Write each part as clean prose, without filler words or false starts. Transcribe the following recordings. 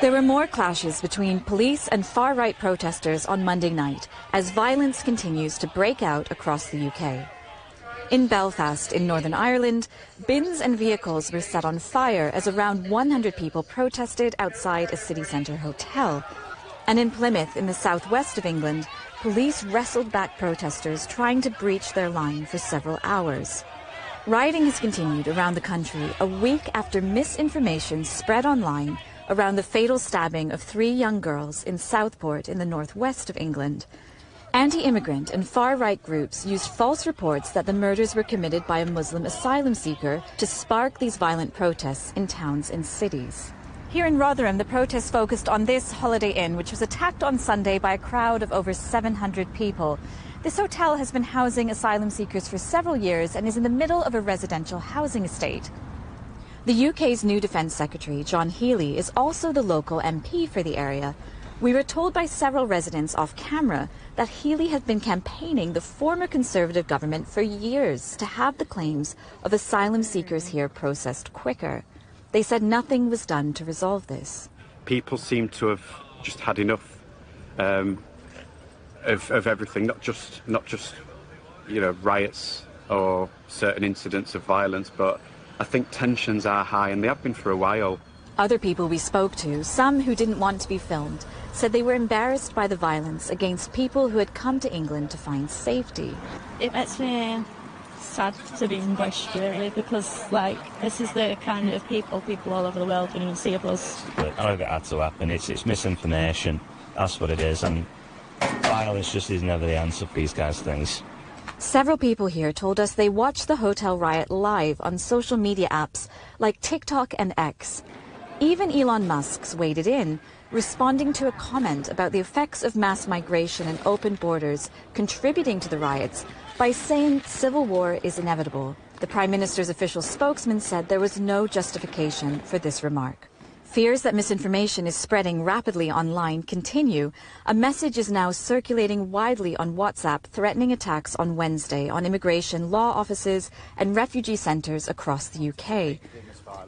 There were more clashes between police and far-right protesters on Monday night as violence continues to break out across the UK. In Belfast, in Northern Ireland, bins and vehicles were set on fire as around 100 people protested outside a city centre hotel. And in Plymouth, in the southwest of England, police wrestled back protesters trying to breach their line for several hours. Rioting has continued around the country a week after misinformation spread online around the fatal stabbing of 3 young girls in Southport in the northwest of England. Anti-immigrant and far-right groups used false reports that the murders were committed by a Muslim asylum seeker to spark these violent protests in towns and cities. Here in Rotherham, the protests focused on this Holiday Inn, which was attacked on Sunday by a crowd of over 700 people. This hotel has been housing asylum seekers for several years and is in the middle of a residential housing estate. The UK's new Defence Secretary, John Healey, is also the local MP for the area. We were told by several residents off camera that Healey has been campaigning the former Conservative government for years to have the claims of asylum seekers here processed quicker. They said nothing was done to resolve this. People seem to have just had enough of everything, not just riots or certain incidents of violence, but I think tensions are high, and they have been for a while. Other people we spoke to, some who didn't want to be filmed, said they were embarrassed by the violence against people who had come to England to find safety. It makes me sad to be English, really, because, this is the kind of people all over the world who see of us. But I know that had to happen. It's misinformation. That's what it is, and violence just is never the answer for these kinds of things. Several people here told us they watched the hotel riot live on social media apps like TikTok and X. Even Elon Musk's waded in, responding to a comment about the effects of mass migration and open borders contributing to the riots by saying civil war is inevitable. The Prime Minister's official spokesman said there was no justification for this remark. Fears that misinformation is spreading rapidly online continue. A message is now circulating widely on WhatsApp threatening attacks on Wednesday on immigration law offices and refugee centres across the UK.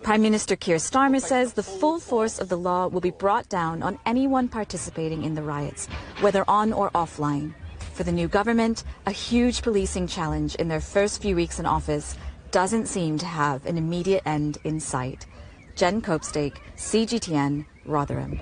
Prime Minister Keir Starmer says the full force of the law will be brought down on anyone participating in the riots, whether on or offline. For the new government, a huge policing challenge in their first few weeks in office doesn't seem to have an immediate end in sight. Jen Copestake, CGTN, Rotherham.